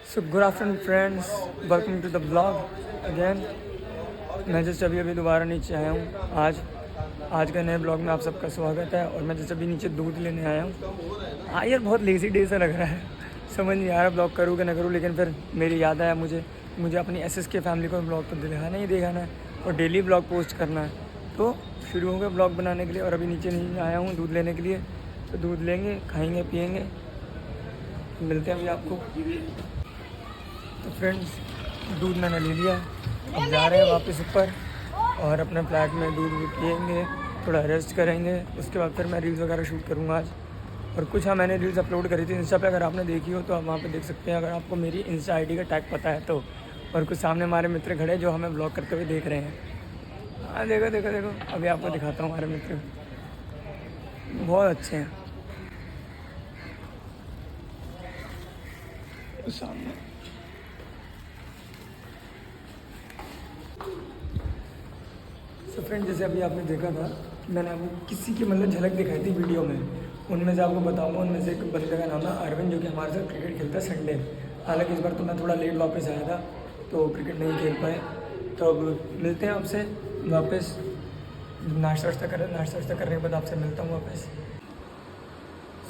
So good afternoon friends, welcome to the blog again. मैं just अभी दोबारा नीचे आया हूँ। आज का नए ब्लॉग में आप सबका स्वागत है। और मैं जस्ट अभी नीचे दूध लेने आया हूँ। हाँ यार, बहुत लेज़ी डे सा लग रहा है, समझ नहीं आ रहा ब्लॉग करूँ कि ना करूँ। लेकिन फिर मेरी याद आया मुझे अपनी SSK फैमिली को ब्लॉग तो दिखाना ही दिखाना है और डेली ब्लॉग पोस्ट करना है। तो शुरू हो गया ब्लॉग बनाने के लिए। और अभी नीचे नहीं आया हूँ दूध लेने के लिए, तो दूध लेंगे, खाएँगे, पिएँगे, मिलते हैं अभी आपको। तो फ्रेंड्स, दूध मैंने ले लिया, अब जा रहे हैं वापस ऊपर और अपने फ्लैट में दूध पिएंगे, थोड़ा रेस्ट करेंगे। उसके बाद फिर मैं रील्स वगैरह शूट करूँगा आज। और कुछ मैंने रील्स अपलोड करी थी इंस्टा पे, अगर आपने देखी हो तो आप वहाँ पे देख सकते हैं, अगर आपको मेरी इंस्टा ID का टैग पता है तो। और कुछ सामने हमारे मित्र खड़े जो हमें ब्लॉग करते हुए देख रहे हैं। हाँ, देखो देखो देखो, अभी आपको दिखाता हूँ। हमारे मित्र बहुत अच्छे हैं सामने। तो फ्रेंड, जैसे अभी आपने देखा था, मैंने आपको किसी की झलक दिखाई थी वीडियो में। उनमें से आपको बताऊंगा, उनमें से एक बंदे का नाम है अरविंद, जो कि हमारे साथ क्रिकेट खेलता है संडे। हालांकि इस बार तो मैं थोड़ा लेट वापस आया था तो क्रिकेट नहीं खेल पाए। तो अब मिलते हैं आपसे वापस, नाश्ता करने के बाद आपसे मिलता हूँ वापस।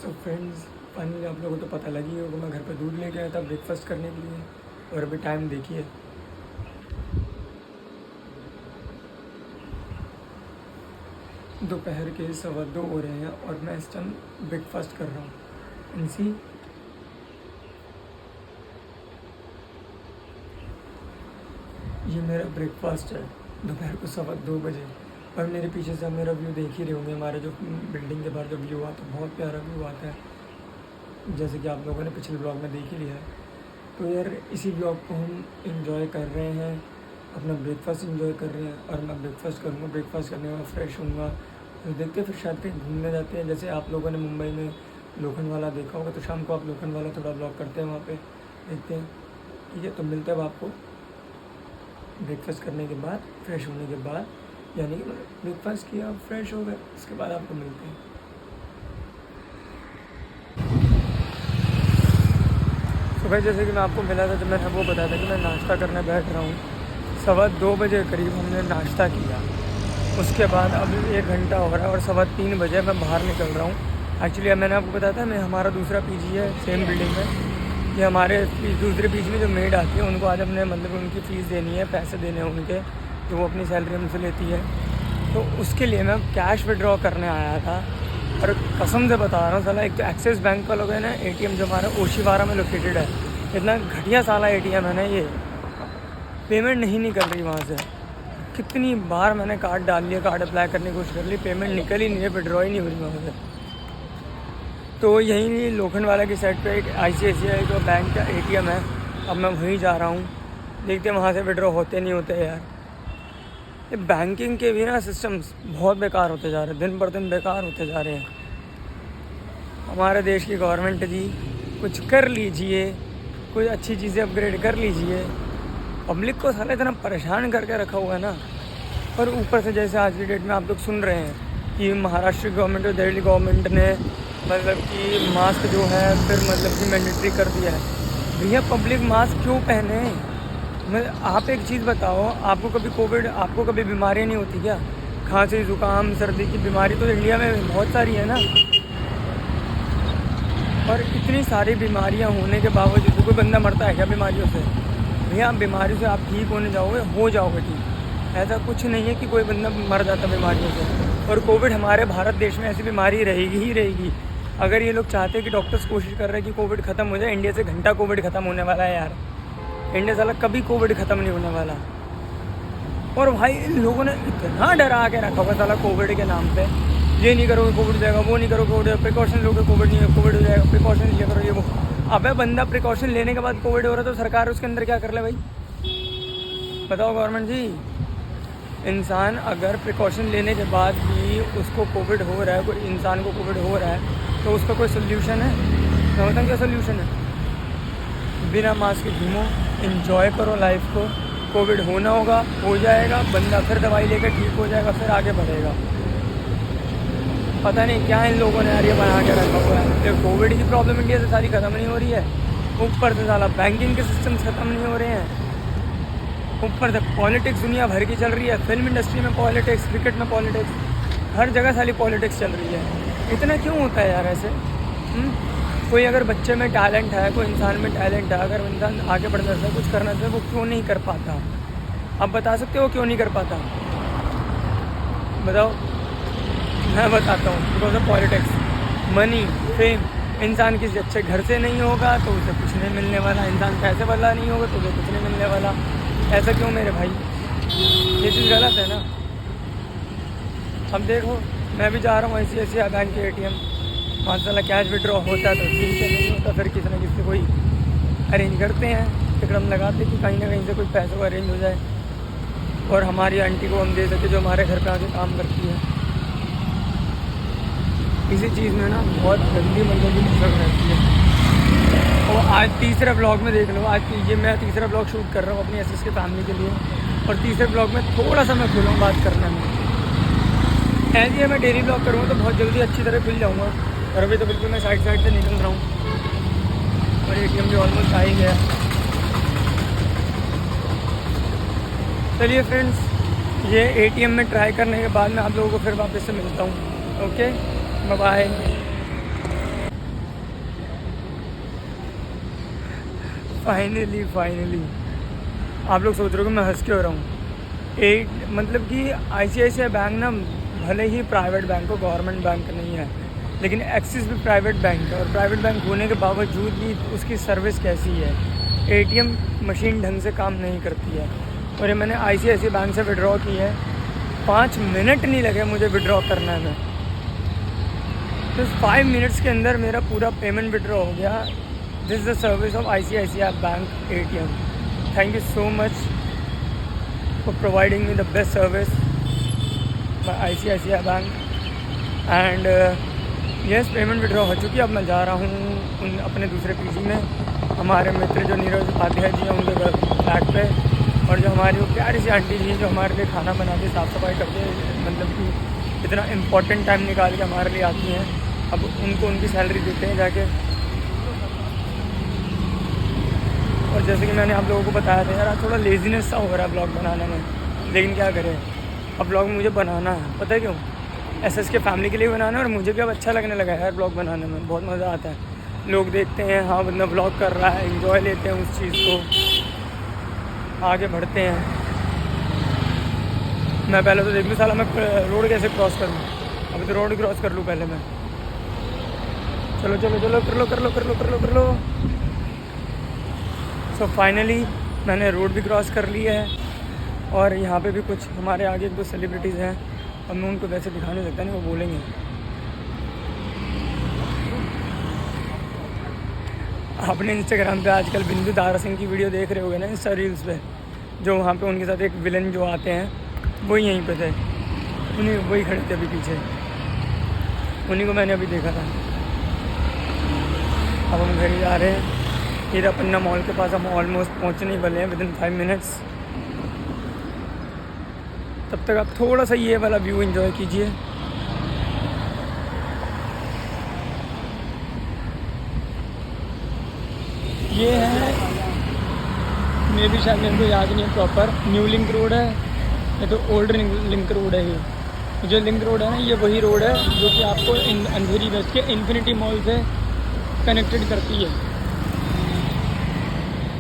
सो फ्रेंड्स, फाइनली आप लोगों को तो पता लगी होगा, मैं घर पर दूध लेके आया था ब्रेकफास्ट करने के लिए। और अभी टाइम देखिए, दोपहर के 2:15 हो रहे हैं और मैं इस टाइम ब्रेकफास्ट कर रहा हूँ। इनसी ये मेरा ब्रेकफास्ट है दोपहर को 2:15 बजे। और मेरे पीछे से आप मेरा व्यू देख ही रहे होंगे, हमारे जो बिल्डिंग के बाहर जो व्यू आता है, बहुत प्यारा व्यू आता है, जैसे कि आप लोगों ने पिछले ब्लॉग में देख ही लिया है। तो यार, इसी ब्लॉग को हम इंजॉय कर रहे हैं, अपना ब्रेकफास्ट इंजॉय कर रहे हैं। और मैं ब्रेकफास्ट करूँगा, ब्रेकफास्ट करने के बाद फ्रेश होऊंगा, तो देखते हैं फिर शायद कहीं घूमने जाते हैं। जैसे आप लोगों ने मुंबई में लोखंडवाला देखा होगा, तो शाम को आप लोखंडवाला थोड़ा ब्लॉग करते हैं, वहाँ पे देखते हैं। ठीक है, तो मिलते हैं आपको ब्रेकफास्ट करने के बाद, फ्रेश होने के बाद। यानी कि ब्रेकफास्ट किया, फ्रेश हो गए, उसके बाद आपको मिलते हैं। तो भाई, जैसे कि मैं आपको मिला था, जब मैंने वो बताया था कि मैं नाश्ता करने बैठ रहा हूँ, 2:15 बजे करीब हमने नाश्ता किया। उसके बाद अब 1 घंटा हो रहा है और 3:15 बजे मैं बाहर निकल रहा हूँ। एक्चुअली अब मैंने आपको बताया था, मैं हमारा दूसरा PG है सेम बिल्डिंग में। ये हमारे दूसरे PG में जो मेड आती है, उनको आज हमने उनकी फ़ीस देनी है, पैसे देने हैं उनके, जो वो अपनी सैलरी हमसे लेती है। तो उसके लिए मैं कैश विड्रॉ करने आया था। और कसम से बता रहा हूँ साला, एक तो एक्सिस बैंक का लोग है ना, ATM जो हमारा ओशीवारा में लोकेटेड है, इतना घटिया साला ATM है ना, ये पेमेंट नहीं निकल रही वहाँ से। कितनी बार मैंने कार्ड डाल लिया, कार्ड अप्लाई करने की कोशिश कर ली, पेमेंट निकल ही नहीं है, विड्रॉ ही नहीं हो रही वहाँ से। तो यहीं लोखंडवाला की साइड पे एक ICICI जो बैंक का ATM है, अब मैं वहीं जा रहा हूँ, देखते हैं वहाँ से विड्रॉ होते नहीं होते यार। ये बैंकिंग के भी ना सिस्टम्स बहुत बेकार होते जा रहे हैं, दिन पर दिन बेकार होते जा रहे हैं। हमारे देश की गवर्नमेंट जी, कुछ कर लीजिए, कुछ अच्छी चीज़ें अपग्रेड कर लीजिए। पब्लिक को साला इतना परेशान करके रखा हुआ है ना। और ऊपर से जैसे आज की डेट में आप लोग सुन रहे हैं कि महाराष्ट्र गवर्नमेंट और दिल्ली गवर्नमेंट ने कि मास्क जो है फिर कि मैंडेटरी कर दिया है। भैया, पब्लिक मास्क क्यों पहने? आप एक चीज़ बताओ, आपको कभी बीमारियाँ नहीं होती क्या? खांसी, जुकाम, सर्दी की बीमारी तो इंडिया में बहुत सारी है ना। और इतनी सारी बीमारियाँ होने के बावजूद कोई बंदा मरता है क्या बीमारियों से? भैया, बीमारियों से आप ठीक हो जाओगे ठीक। ऐसा कुछ नहीं है कि कोई बंदा मर जाता बीमारियों से। और कोविड हमारे भारत देश में ऐसी बीमारी रहेगी ही रहेगी। अगर ये लोग चाहते हैं कि डॉक्टर्स कोशिश कर रहे हैं कि कोविड ख़त्म हो जाए, इंडिया से घंटा कोविड ख़त्म होने वाला है यार। इंडिया साला कभी कोविड ख़त्म नहीं होने वाला। और भाई, इन लोगों ने इतना डरा के रखा हुआ साला कोविड के नाम पे, ये नहीं करोगे कोविड हो जाएगा, वो नहीं करोगे कोविड, प्रिकॉशन लोगे कोविड नहीं है, कोविड हो जाएगा, प्रिकॉशन लिया करो, ये वो। अबे बंदा प्रिकॉशन लेने के बाद कोविड हो रहा है तो सरकार उसके अंदर क्या कर ले भाई? बताओ गवर्नमेंट जी। इंसान अगर प्रिकॉशन लेने के बाद भी उसको कोविड हो रहा है, कोई इंसान को कोविड हो रहा है, तो उसका कोई सोल्यूशन है? मैं बताऊँ क्या सोल्यूशन है? बिना मास्क के घूमो, एंजॉय करो लाइफ को। कोविड होना होगा, हो जाएगा, बंदा फिर दवाई लेकर ठीक हो जाएगा, फिर आगे बढ़ेगा। पता नहीं क्या इन लोगों ने यार ये बना के रखा हुआ है। कोविड की प्रॉब्लम इंडिया से सारी ख़त्म नहीं हो रही है, ऊपर से साला बैंकिंग के सिस्टम ख़त्म नहीं हो रहे हैं, ऊपर से पॉलिटिक्स दुनिया भर की चल रही है। फिल्म इंडस्ट्री में पॉलिटिक्स, क्रिकेट में पॉलिटिक्स, हर जगह साली पॉलिटिक्स चल रही है। इतना क्यों होता है यार ऐसे? कोई अगर बच्चे में टैलेंट है, कोई इंसान में टैलेंट है, अगर इंसान आगे बढ़ना चाहता है, कुछ करना चाहता है, वो क्यों नहीं कर पाता? आप बता सकते हो क्यों नहीं कर पाता? बताओ। मैं बताता हूँ। Because of politics, money, fame. इंसान किसी अच्छे घर से नहीं होगा तो उसे कुछ नहीं मिलने वाला, इंसान पैसे वाला नहीं होगा तो उसे कुछ नहीं मिलने वाला। ऐसा क्यों मेरे भाई? ये चीज़ गलत है ना। अब देखो, मैं भी जा रहा हूँ ICICI बैंक के ATM, माशाल्लाह कैश विड्रॉ होता है तो ठीक है, नहीं होता फिर किसी न किसी कोई अरेंज करते हैं, टिकट लगाते कि कहीं ना कहीं से कोई पैसों का अरेंज हो जाए और हमारी आंटी को हम दे सके जो हमारे घर पे आके काम करती है। इसी चीज़ में ना बहुत गंदी मतलब की दिक्कत रहती है। और आज तीसरे ब्लॉग में देख लो, आज ये मैं तीसरा ब्लॉग शूट कर रहा हूँ अपनी SS के फैमिली के लिए, और तीसरे ब्लॉग में थोड़ा सा मैं खुला हूँ बात करने में। ऐसे ही मैं डेली ब्लॉग करूँगा तो बहुत जल्दी अच्छी तरह खुल जाऊँगा, और अभी तो बिल्कुल मैं साइड से निकल रहा हूँ और ATM भी ऑलमोस्ट आ ही गया। चलिए फ्रेंड्स, ये ATM में ट्राई करने के बाद मैं आप लोगों को फिर वापस से मिलता हूँ। Okay, bye bye. फाइनली आप लोग सोच रहे हो कि मैं हंस के हो रहा हूँ। मतलब कि ICICI बैंक ना भले ही प्राइवेट बैंक हो, गवर्नमेंट बैंक नहीं है, लेकिन एक्सिस भी प्राइवेट बैंक है, और प्राइवेट बैंक होने के बावजूद भी उसकी सर्विस कैसी है? ATM मशीन ढंग से काम नहीं करती है। और ये मैंने ICICI बैंक से विड्रॉ की है, 5 मिनट नहीं लगे मुझे विड्रॉ करने में, तो 5 मिनट्स के अंदर मेरा पूरा पेमेंट विड्रॉ हो गया। This is the service of ICICI bank ATM। Thank you so much for providing me the best service by ICICI bank. And yes, payment withdraw हो चुकी है। अब मैं जा रहा हूँ अपने दूसरे PG में, हमारे मित्र जो नीरज उपाध्याय जी हैं उनके फ्लैट पे, और जो हमारी वो प्यारी सी आंटी जी जो हमारे लिए खाना बनाते, साफ़ सफाई करते, मतलब कि इतना इम्पोर्टेंट टाइम निकाल के हमारे लिए आती हैं, अब उनको उनकी सैलरी देते हैं जाके। और जैसे कि मैंने आप लोगों को बताया था यार, थोड़ा लेजीनेस सा हो रहा है ब्लॉग बनाने में, लेकिन क्या करें, अब ब्लॉग मुझे बनाना है। पता है क्यों? SS के फैमिली के लिए बनाना है, और मुझे भी अब अच्छा लगने लगा है यार ब्लॉग बनाने में, बहुत मज़ा आता है। लोग देखते हैं हाँ बंदा ब्लॉग कर रहा है, एंजॉय लेते हैं उस चीज़ को, आगे बढ़ते हैं। मैं पहले तो देख लूँ साला मैं रोड कैसे क्रॉस करूँ, अभी तो रोड क्रॉस कर लूँ पहले मैं। चलो चलो चलो, कर लो। सो फाइनली मैंने रोड भी क्रॉस कर लिया है, और यहाँ पे भी कुछ हमारे आगे 1-2 सेलिब्रिटीज़ हैं, और मैं उनको वैसे दिखा नहीं सकता, नहीं वो बोलेंगे। आपने इंस्टाग्राम पे आजकल बिंदु दारा सिंह की वीडियो देख रहे होगे ना, इंस्टा रील्स पे, जो वहाँ पे उनके साथ एक विलन जो आते हैं वही यहीं पे थे, उन्हीं वही खड़े थे अभी पीछे, उन्हीं को मैंने अभी देखा था। अब हम घर ही जा रहे हैं, हीरा पन्ना मॉल के पास हम ऑलमोस्ट पहुँचने ही वाले हैं विदिन 5 मिनट्स। तब तक आप थोड़ा सा ये वाला व्यू एंजॉय कीजिए। ये है, मे भी शायद मेरे को याद नहीं है प्रॉपर, न्यू लिंक रोड है या तो ओल्ड लिंक रोड है। ये जो लिंक रोड है ना, ये वही रोड है जो कि आपको अंधेरी वेस्ट के इन्फिनिटी मॉल से कनेक्टेड करती है।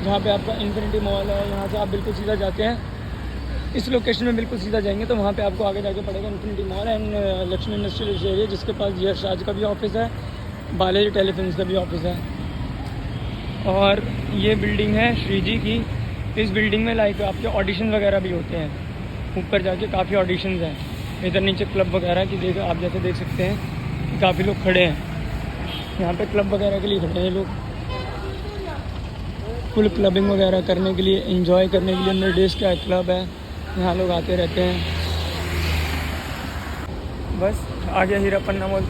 जहाँ पे आपका इन्फिनिटी मॉल है, यहाँ से आप बिल्कुल सीधा जाते हैं, इस लोकेशन में बिल्कुल सीधा जाएंगे तो वहाँ पे आपको आगे जाके पड़ेगा infinity mall and Lakshmi industrial area, जिसके पास यश राज का भी ऑफिस है, बालाजी टेलीफिल्म्स का भी ऑफिस है। और ये बिल्डिंग है श्री जी की। इस बिल्डिंग में लाइक आपके ऑडिशन वगैरह भी होते हैं, ऊपर जाके काफ़ी ऑडिशंस हैं। इधर नीचे क्लब वगैरह की आप जैसे देख सकते हैं कि काफ़ी लोग खड़े हैं यहाँ पे, क्लब वगैरह के लिए खड़े हैं लोग, फुल क्लबिंग वगैरह करने के लिए, एंजॉय करने के लिए। अंदर डेज का क्लब है, यहाँ लोग आते रहते हैं। बस आ गया हीरा पन्ना मॉल।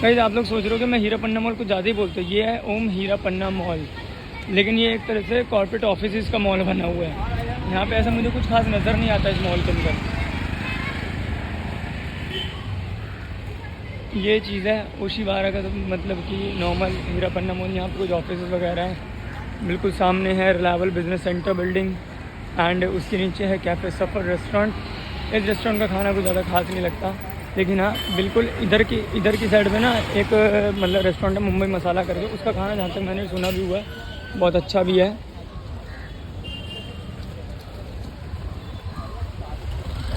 गाइस आप लोग सोच रहे हो कि मैं हीरा पन्ना मॉल को ज़्यादा ही बोलते हूँ, ये है ओम हीरा पन्ना मॉल, लेकिन ये एक तरह से कॉर्पोरेट ऑफिस का मॉल बना हुआ है। यहाँ पे ऐसा मुझे कुछ खास नज़र नहीं आता इस मॉल के अंदर। ये चीज़ है ओशीवारा का, तो मतलब कि नॉर्मल हीरापन्ना मॉल, यहाँ पे कुछ ऑफिस वगैरह हैं। बिल्कुल सामने है reliable business centre building and उसके नीचे है कैफ़े सफ़र रेस्टोरेंट। इस रेस्टोरेंट का खाना कुछ ज़्यादा खास नहीं लगता, लेकिन हाँ बिल्कुल इधर की साइड में ना एक मतलब रेस्टोरेंट है मुंबई मसाला करके, उसका खाना जहाँ तक मैंने सुना भी हुआ है बहुत अच्छा भी है।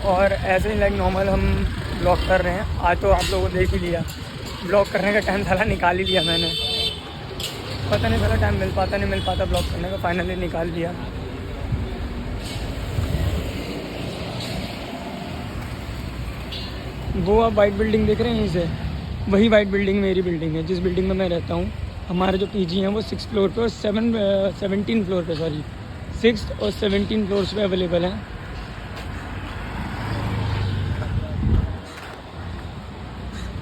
और ऐसे ही लाइक नॉर्मल हम ब्लॉग कर रहे हैं। आज तो आप लोगों को देख ही लिया, ब्लॉग करने का टाइम साला निकाल ही लिया मैंने। पता नहीं साला टाइम मिल पाता ब्लॉग करने का, फाइनली निकाल लिया। वो आप वाइट बिल्डिंग देख रहे हैं, यहीं से वही वाइट बिल्डिंग मेरी बिल्डिंग है, जिस बिल्डिंग में मैं रहता हूँ। हमारे जो पीजी हैं वो 6 फ्लोर पे और 17 फ्लोर पे, सॉरी 6 और 17 फ्लोर्स पे अवेलेबल हैं।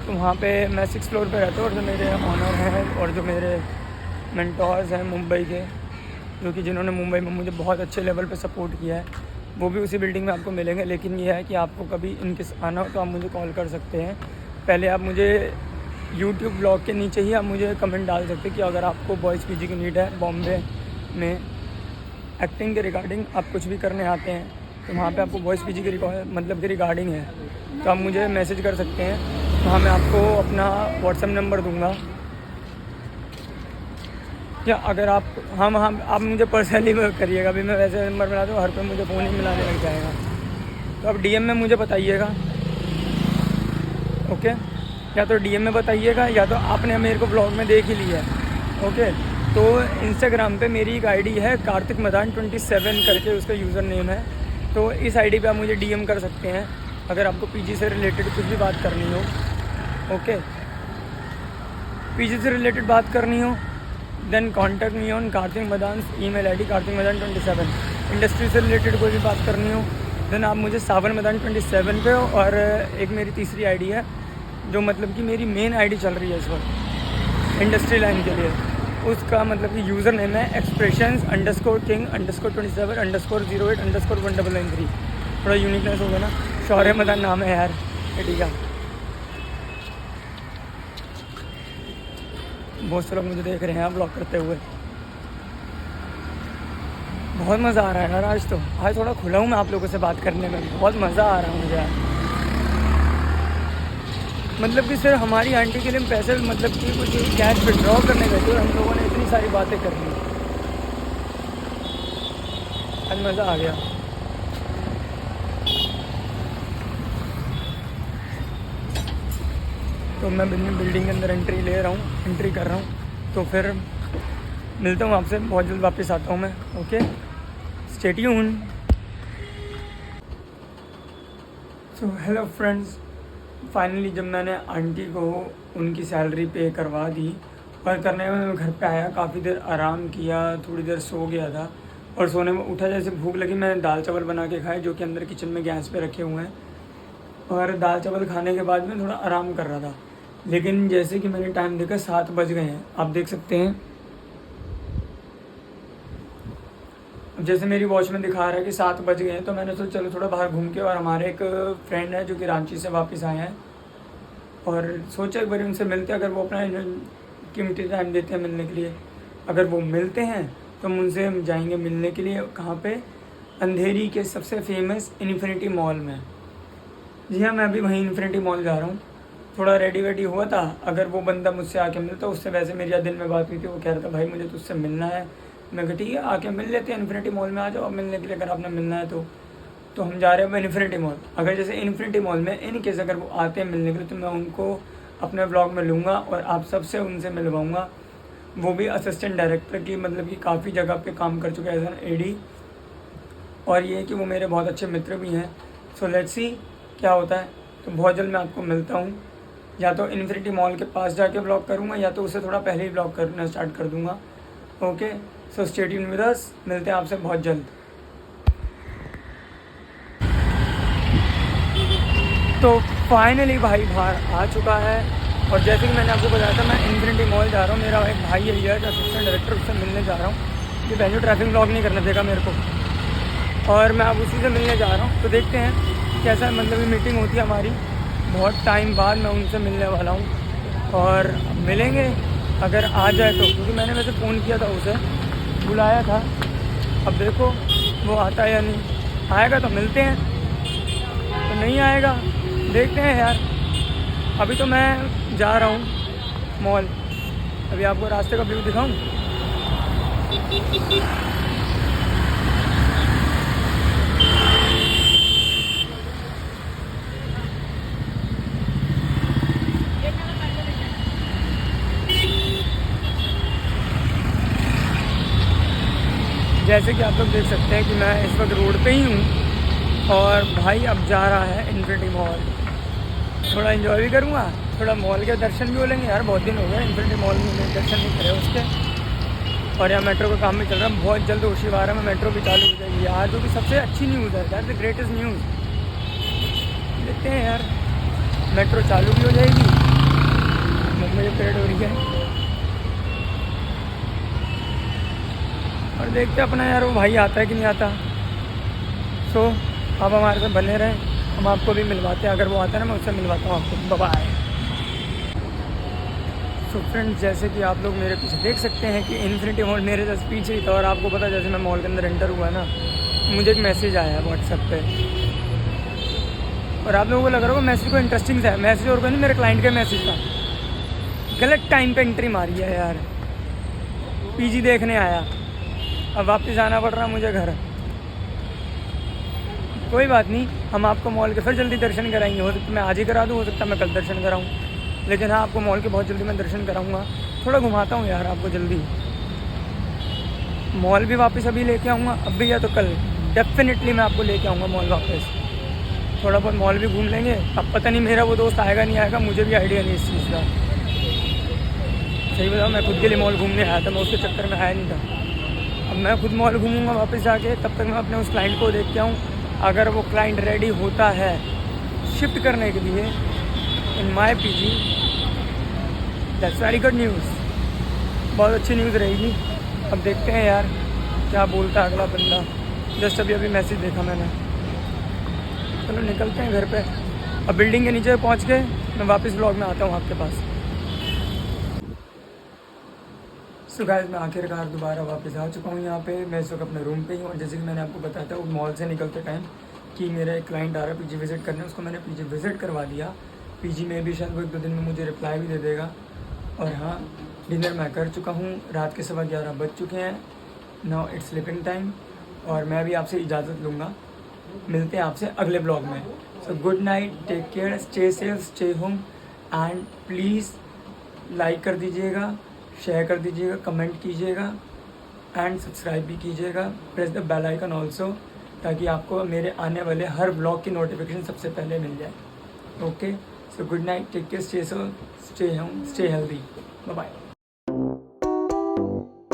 तो वहाँ पे मैं 6 फ्लोर पे रहता हूँ और जो मेरे ऑनर हैं और जो मेरे मेंटोर्स हैं मुंबई के, जो कि जिन्होंने मुंबई में मुझे बहुत अच्छे लेवल पे सपोर्ट किया है, वो भी उसी बिल्डिंग में आपको मिलेंगे। लेकिन ये है कि आपको कभी इनके आना हो तो आप मुझे कॉल कर सकते हैं। पहले आप मुझे यूट्यूब ब्लॉग के नीचे ही आप मुझे कमेंट डाल सकते हैं कि अगर आपको बॉयज़ पीजी की नीड है, बॉम्बे में एक्टिंग के रिगार्डिंग आप कुछ भी करने आते हैं, तो वहाँ पे आपको बॉयज़ पीजी के मतलब के रिगार्डिंग है, तो आप मुझे मैसेज कर सकते हैं। वहाँ मैं आपको अपना व्हाट्सएप नंबर दूँगा, या अगर आप आप मुझे पर्सनली करिएगा। अभी मैं वैसे नंबर मिला दूँ, हर कोई मुझे फ़ोन ही मिलाने लग जाएगा, तो आप डीएम में मुझे बताइएगा, ओके। या तो डीएम में बताइएगा या तो आपने मेरे को ब्लॉग में देख ही लिया है, ओके। तो इंस्टाग्राम पे मेरी एक आईडी है कार्तिक मदान 27 करके उसका यूज़र नेम है, तो इस आईडी पे आप मुझे डीएम कर सकते हैं अगर आपको पीजी से रिलेटेड कुछ भी बात करनी हो, ओके। पीजी से रिलेटेड बात करनी हो then contact me on Kartik Madan, email ID Kartik Madan 27। Industry से रिलेटेड कोई भी बात करनी हो देन आप मुझे सावन मदान 27 पे। और एक मेरी तीसरी आईडी है जो मतलब कि मेरी मेन आईडी चल रही है इस वक्त इंडस्ट्री लाइन के लिए, उसका मतलब कि यूज़र नेम है expressions_king_27_008_19993। थोड़ा यूनिकनेस होगा ना, शौर्य मदान नाम है यार, ठीक है। बहुत से लोग मुझे देख रहे हैं ब्लॉग करते हुए, बहुत मज़ा आ रहा है यार। आज थोड़ा खुला हूँ मैं आप लोगों से बात करने में, बहुत मज़ा आ रहा है मुझे यार। मतलब कि सिर्फ हमारी आंटी के लिए पैसे मतलब कि कुछ कैश विड्रॉ करने गए थे और हम लोगों ने इतनी सारी बातें कर ली, आज मज़ा आ गया। तो मैं बिल्डिंग के अंदर एंट्री कर रहा हूँ, तो फिर मिलता हूँ आपसे बहुत जल्द, वापस आता हूँ मैं, okay. Stay tuned. So hello friends, finally जब मैंने आंटी को उनकी सैलरी पे करवा दी और करने में मैं घर पे आया, काफ़ी देर आराम किया, थोड़ी देर सो गया था और सोने में उठा, जैसे भूख लगी मैंने दाल चावल बना के खाए जो कि अंदर किचन में गैस पे रखे हुए हैं। और दाल चावल खाने के बाद मैं थोड़ा आराम कर रहा था, लेकिन जैसे कि मैंने टाइम देखा 7 बज गए हैं, आप देख सकते हैं। जैसे मेरी वॉच में दिखा रहा है कि 7 बज गए हैं, तो मैंने सोचा चलो थोड़ा बाहर घूम के, और हमारे एक फ्रेंड है जो कि रांची से वापस आए हैं और सोचा एक बार उनसे मिलते हैं, अगर वो अपना कीमती टाइम देते हैं मिलने के लिए। अगर वो मिलते हैं तो हम उनसे जाएंगे मिलने के लिए। कहाँ पे? अंधेरी के सबसे फेमस इन्फिनिटी मॉल में। जी हाँ, मैं अभी वहीं इन्फिनिटी मॉल जा रहा हूँ। थोड़ा रेडी वेडी हुआ था, अगर वो बंदा मुझसे आके मिलता, उससे वैसे मेरी आज दिन में बात हुई थी, वो कह रहा था भाई मुझे तुझसे मिलना है। मैं कहा ठीक है आके मिल लेते हैं, इन्फिनिटी मॉल में आ जाओ मिलने के लिए अगर आपने मिलना है तो हम जा रहे हैं इन्फिनिटी मॉल। अगर जैसे इन्फिनिटी मॉल में इन केस अगर वो आते हैं मिलने के लिए तो मैं उनको अपने ब्लॉग में लूँगा और आप सबसे उनसे मिलवाऊँगा। वो भी असिस्टेंट डायरेक्टर की, मतलब कि काफ़ी जगह पे काम कर चुके हैं एज एन एडी, और ये है कि वो मेरे बहुत अच्छे मित्र भी हैं। सो लेट्स सी क्या होता है। तो बहुत जल्द मैं आपको मिलता हूँ, या तो इन्फिनिटी मॉल के पास जाके ब्लॉग करूँगा या तो उससे थोड़ा पहले ही ब्लॉग करना स्टार्ट कर दूँगा, okay. So stay tuned with us, मिलते हैं आपसे बहुत जल्द। तो फाइनली भाई बाहर आ चुका है, और जैसे कि मैंने आपको बताया था मैं इन्फिनिटी मॉल जा रहा हूँ। मेरा एक भाई है यार असिस्टेंट डायरेक्टर, उससे मिलने जा रहा हूँ कि पहले ट्रैफिक ब्लॉग नहीं करना देगा मेरे को, और मैं अब उसी से मिलने जा रहा हूँ। तो देखते हैं कैसा मतलब मीटिंग होती है हमारी, बहुत टाइम बाद मैं उनसे मिलने वाला हूँ और मिलेंगे अगर आ जाए तो, क्योंकि मैंने वैसे फ़ोन किया था उसे, बुलाया था। अब देखो वो आता है या नहीं। आएगा तो मिलते हैं, तो नहीं आएगा देखते हैं यार। अभी तो मैं जा रहा हूँ मॉल, अभी आपको रास्ते का व्यू दिखाऊं। जैसे कि आप लोग देख सकते हैं कि मैं इस वक्त रोड पे ही हूँ और भाई अब जा रहा है इन्फिनिटी मॉल। थोड़ा एंजॉय भी करूँगा, थोड़ा मॉल के दर्शन भी हो लेंगे यार। बहुत दिन हो गए इन्फिनिटी मॉल में दर्शन नहीं करे उसके। और यहाँ मेट्रो का काम भी चल रहा है, बहुत जल्द होशियारा में मेट्रो भी चालू हो जाएगी यार, जो कि सबसे अच्छी न्यूज़ है, दैट द ग्रेटेस्ट न्यूज़। देखते हैं यार, मेट्रो चालू भी हो जाएगी, मुंबई अपग्रेड हो रही है। और देखते अपना यार वो भाई आता है कि नहीं आता। सो आप हमारे साथ बने रहें, हम आपको भी मिलवाते हैं। अगर वो आता है ना, मैं उससे मिलवाता हूँ आपको। बाय। सो फ्रेंड्स, जैसे कि आप लोग मेरे पीछे देख सकते हैं कि इन्फिनिटी मॉल मेरे जस्ट पीछे ही था। और आपको पता है, जैसे मैं मॉल के अंदर एंटर हुआ ना, मुझे एक मैसेज आया है व्हाट्सएप पे। और आप लोगों को लग रहा होगा मैसेज को इंटरेस्टिंग था। मैसेज और कोई नहीं, मेरे क्लाइंट का मैसेज था। गलत टाइम पे एंट्री मारी है यार, पीजी देखने आया, अब वापस आना पड़ रहा मुझे घर। कोई बात नहीं, हम आपको मॉल के फिर जल्दी दर्शन कराएंगे। हो सकता है मैं आज ही करा दूँ, हो सकता है मैं कल दर्शन कराऊँ, लेकिन हाँ, आपको मॉल के बहुत जल्दी मैं दर्शन कराऊँगा। थोड़ा घुमाता हूँ यार आपको जल्दी। मॉल भी वापस अभी लेके आऊँगा, अब भी या तो कल डेफिनेटली मैं आपको लेके आऊँगा मॉल वापस। थोड़ा बहुत मॉल भी घूम लेंगे। अब पता नहीं मेरा वो दोस्त आएगा नहीं आएगा, मुझे भी आइडिया नहीं इस चीज़ का। सही बताऊँ, मैं खुद के लिए मॉल घूमने आया था, मैं उसके चक्कर में आया नहीं था। अब मैं खुद मॉल घूमूंगा वापस जाके, तब तक मैं अपने उस क्लाइंट को देख के आऊँ। अगर वो क्लाइंट रेडी होता है शिफ्ट करने के लिए in my PG, that's very good news, बहुत अच्छी न्यूज़ रहेगी। अब देखते हैं यार क्या बोलता है अगला बंदा। जस्ट अभी अभी मैसेज देखा मैंने। चलो निकलते हैं घर पे। अब बिल्डिंग के नीचे पहुँच के मैं वापस ब्लॉग में आता हूँ आपके पास। सो गाइस, मैं आखिरकार दोबारा वापस आ चुका हूँ यहाँ पे। मैं इस वक्त अपने रूम पे ही हूँ। और जैसे कि मैंने आपको बताया था वो मॉल से निकलते टाइम कि मेरा एक क्लाइंट आ रहा है पीजी विज़िट करने, उसको मैंने पीजी विज़िट करवा दिया। पीजी में भी शायद वो 1-2 दिन में मुझे रिप्लाई भी दे देगा। और हाँ, डिनर मैं कर चुका हूँ, रात के 11:15 बज चुके हैं। Now it's sleeping time. और मैं भी आपसे इजाज़त लूँगा, मिलते हैं आपसे अगले ब्लॉग में। So good night, take care, stay safe, stay home and please like कर दीजिएगा, शेयर कर दीजिएगा, कमेंट कीजिएगा एंड सब्सक्राइब भी कीजिएगा। Press the bell icon also, ताकि आपको मेरे आने वाले हर ब्लॉग की नोटिफिकेशन सबसे पहले मिल जाए। Okay, so good night, take care, stay healthy, bye bye.